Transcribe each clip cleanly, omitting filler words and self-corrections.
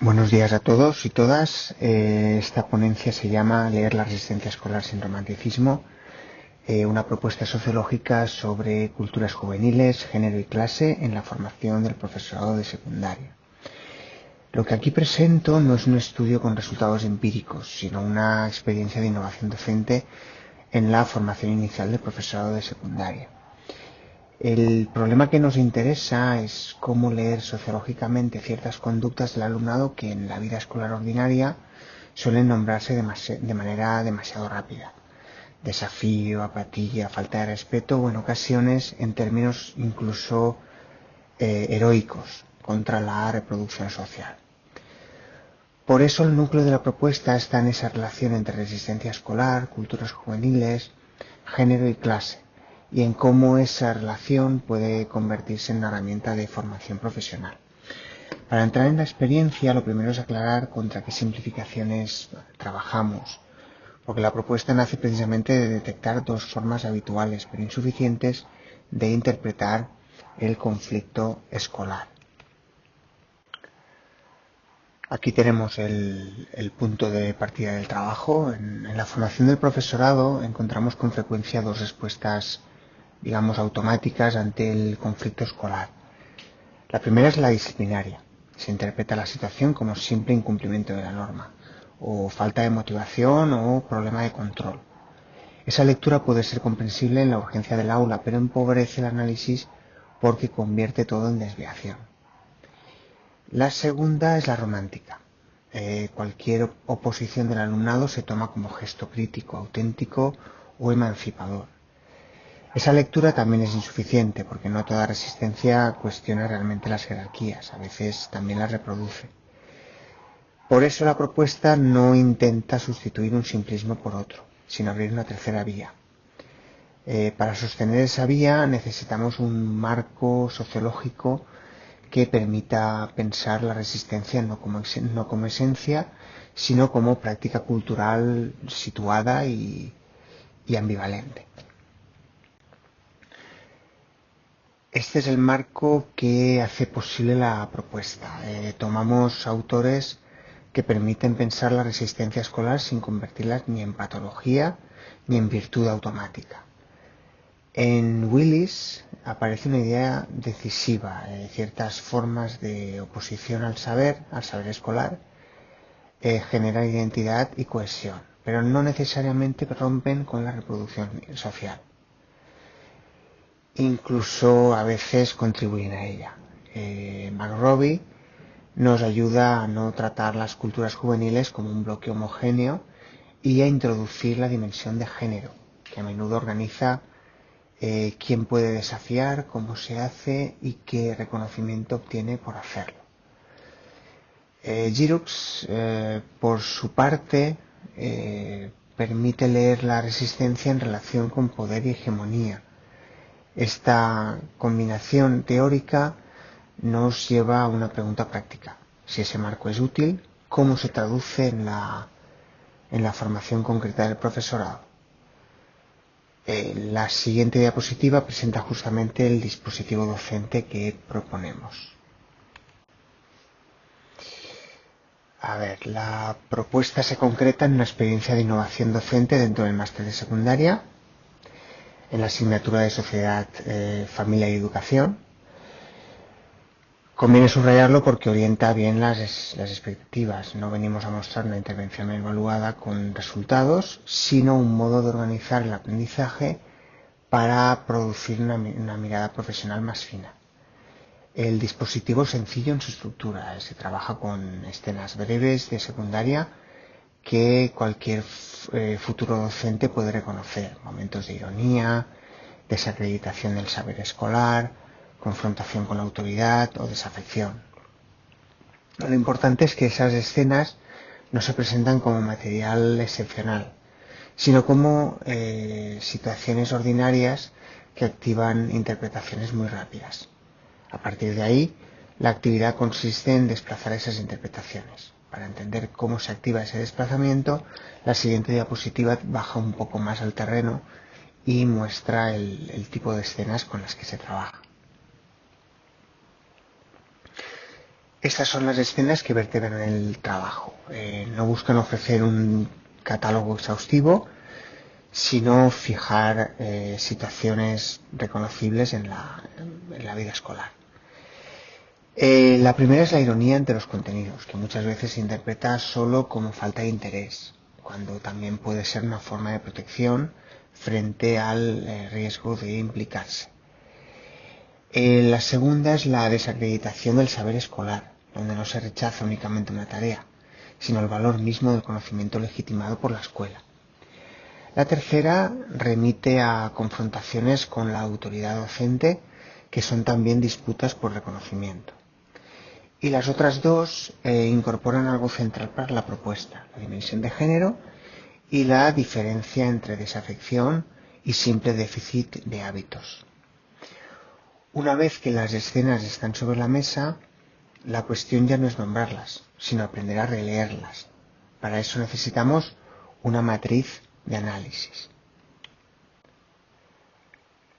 Buenos días a todos y todas. Esta ponencia se llama Leer la resistencia escolar sin romanticismo, una propuesta sociológica sobre culturas juveniles, género y clase en la formación del profesorado de secundaria. Lo que aquí presento no es un estudio con resultados empíricos, sino una experiencia de innovación docente en la formación inicial del profesorado de secundaria. El problema que nos interesa es cómo leer sociológicamente ciertas conductas del alumnado que en la vida escolar ordinaria suelen nombrarse de manera demasiado rápida. Desafío, apatía, falta de respeto o en ocasiones en términos incluso heroicos contra la reproducción social. Por eso el núcleo de la propuesta está en esa relación entre resistencia escolar, culturas juveniles, género y clase, y en cómo esa relación puede convertirse en una herramienta de formación profesional. Para entrar en la experiencia, lo primero es aclarar contra qué simplificaciones trabajamos, porque la propuesta nace precisamente de detectar dos formas habituales, pero insuficientes, de interpretar el conflicto escolar. Aquí tenemos el punto de partida del trabajo. En la formación del profesorado encontramos con frecuencia dos respuestas, digamos, automáticas ante el conflicto escolar. La primera es la disciplinaria. Se interpreta la situación como simple incumplimiento de la norma, o falta de motivación o problema de control. Esa lectura puede ser comprensible en la urgencia del aula, pero empobrece el análisis porque convierte todo en desviación. La segunda es la romántica. Cualquier oposición del alumnado se toma como gesto crítico, auténtico o emancipador. Esa lectura también es insuficiente porque no toda resistencia cuestiona realmente las jerarquías, a veces también las reproduce. Por eso la propuesta no intenta sustituir un simplismo por otro, sino abrir una tercera vía. Para sostener esa vía necesitamos un marco sociológico que permita pensar la resistencia no como esencia, sino como práctica cultural situada y ambivalente. Este es el marco que hace posible la propuesta. Tomamos autores que permiten pensar la resistencia escolar sin convertirla ni en patología ni en virtud automática. En Willis aparece una idea decisiva, ciertas formas de oposición al saber escolar, generan identidad y cohesión, pero no necesariamente rompen con la reproducción social. Incluso a veces contribuyen a ella. McRobbie nos ayuda a no tratar las culturas juveniles como un bloque homogéneo y a introducir la dimensión de género, que a menudo organiza quién puede desafiar, cómo se hace y qué reconocimiento obtiene por hacerlo. Giroux, por su parte, permite leer la resistencia en relación con poder y hegemonía. Esta combinación teórica nos lleva a una pregunta práctica. Si ese marco es útil, ¿cómo se traduce en la formación concreta del profesorado? La siguiente diapositiva presenta justamente el dispositivo docente que proponemos. A ver, la propuesta se concreta en una experiencia de innovación docente dentro del máster de secundaria, en la asignatura de Sociedad, Familia y Educación. Conviene subrayarlo porque orienta bien las expectativas. No venimos a mostrar una intervención evaluada con resultados, sino un modo de organizar el aprendizaje para producir una mirada profesional más fina. El dispositivo es sencillo en su estructura. Se trabaja con escenas breves de secundaria que cualquier futuro docente puede reconocer. Momentos de ironía, desacreditación del saber escolar, confrontación con la autoridad o desafección. Lo importante es que esas escenas no se presentan como material excepcional, sino como situaciones ordinarias que activan interpretaciones muy rápidas. A partir de ahí, la actividad consiste en desplazar esas interpretaciones. Para entender cómo se activa ese desplazamiento, la siguiente diapositiva baja un poco más al terreno y muestra el tipo de escenas con las que se trabaja. Estas son las escenas que vertebran el trabajo. No buscan ofrecer un catálogo exhaustivo, sino fijar situaciones reconocibles en la vida escolar. La primera es la ironía ante los contenidos, que muchas veces se interpreta solo como falta de interés, cuando también puede ser una forma de protección frente al riesgo de implicarse. La segunda es la desacreditación del saber escolar, donde no se rechaza únicamente una tarea, sino el valor mismo del conocimiento legitimado por la escuela. La tercera remite a confrontaciones con la autoridad docente, que son también disputas por reconocimiento. Y las otras dos incorporan algo central para la propuesta, la dimensión de género y la diferencia entre desafección y simple déficit de hábitos. Una vez que las escenas están sobre la mesa, la cuestión ya no es nombrarlas, sino aprender a releerlas. Para eso necesitamos una matriz de análisis.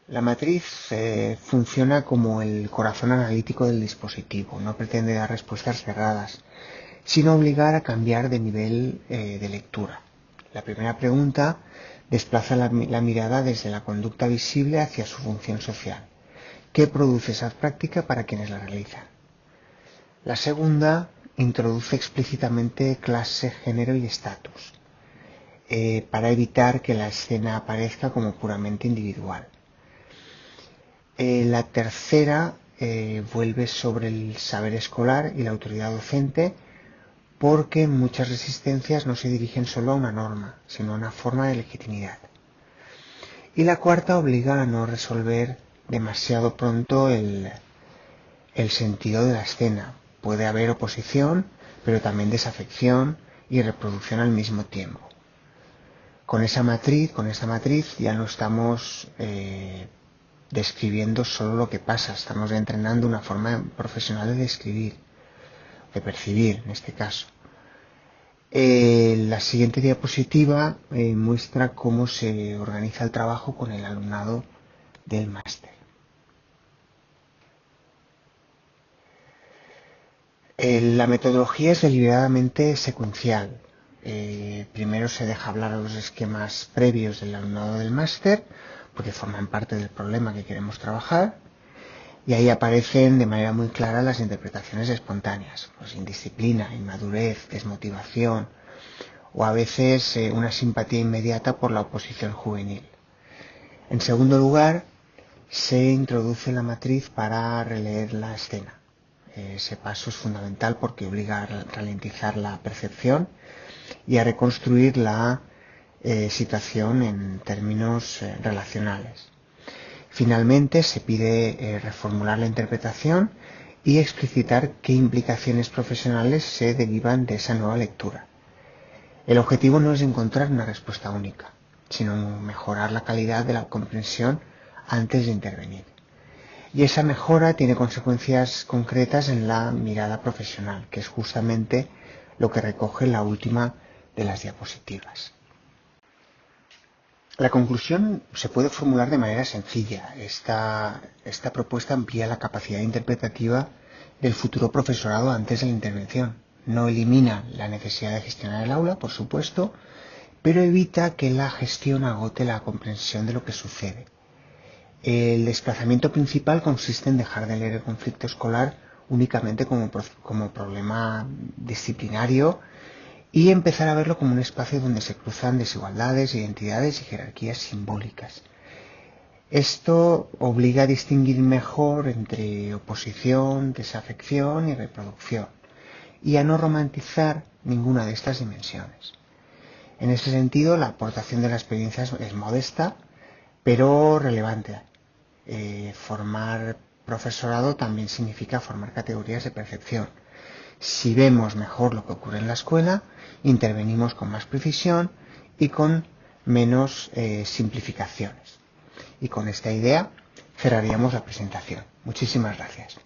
La matriz funciona como el corazón analítico del dispositivo. No pretende dar respuestas cerradas, sino obligar a cambiar de nivel de lectura. La primera pregunta desplaza la mirada desde la conducta visible hacia su función social. ¿Qué produce esa práctica para quienes la realizan? La segunda introduce explícitamente clase, género y estatus, para evitar que la escena aparezca como puramente individual. La tercera vuelve sobre el saber escolar y la autoridad docente, porque muchas resistencias no se dirigen solo a una norma, sino a una forma de legitimidad. Y la cuarta obliga a no resolver demasiado pronto el sentido de la escena. Puede haber oposición, pero también desafección y reproducción al mismo tiempo. Con esta matriz ya no estamos describiendo solo lo que pasa, estamos entrenando una forma profesional de describir, de percibir en este caso. La siguiente diapositiva muestra cómo se organiza el trabajo con el alumnado del máster. La metodología es deliberadamente secuencial. Primero se deja hablar a los esquemas previos del alumnado del máster, porque forman parte del problema que queremos trabajar, y ahí aparecen de manera muy clara las interpretaciones espontáneas, pues indisciplina, inmadurez, desmotivación, o a veces una simpatía inmediata por la oposición juvenil. En segundo lugar, se introduce la matriz para releer la escena. Ese paso es fundamental porque obliga a ralentizar la percepción y a reconstruir la situación en términos relacionales. Finalmente, se pide reformular la interpretación y explicitar qué implicaciones profesionales se derivan de esa nueva lectura. El objetivo no es encontrar una respuesta única, sino mejorar la calidad de la comprensión antes de intervenir. Y esa mejora tiene consecuencias concretas en la mirada profesional, que es justamente lo que recoge la última de las diapositivas. La conclusión se puede formular de manera sencilla. Esta propuesta amplía la capacidad interpretativa del futuro profesorado antes de la intervención. No elimina la necesidad de gestionar el aula, por supuesto, pero evita que la gestión agote la comprensión de lo que sucede. El desplazamiento principal consiste en dejar de leer el conflicto escolar únicamente como problema disciplinario y empezar a verlo como un espacio donde se cruzan desigualdades, identidades y jerarquías simbólicas. Esto obliga a distinguir mejor entre oposición, desafección y reproducción, y a no romantizar ninguna de estas dimensiones. En ese sentido, la aportación de la experiencia es modesta, pero relevante. Formar profesorado también significa formar categorías de percepción. Si vemos mejor lo que ocurre en la escuela, intervenimos con más precisión y con menos simplificaciones. Y con esta idea cerraríamos la presentación. Muchísimas gracias.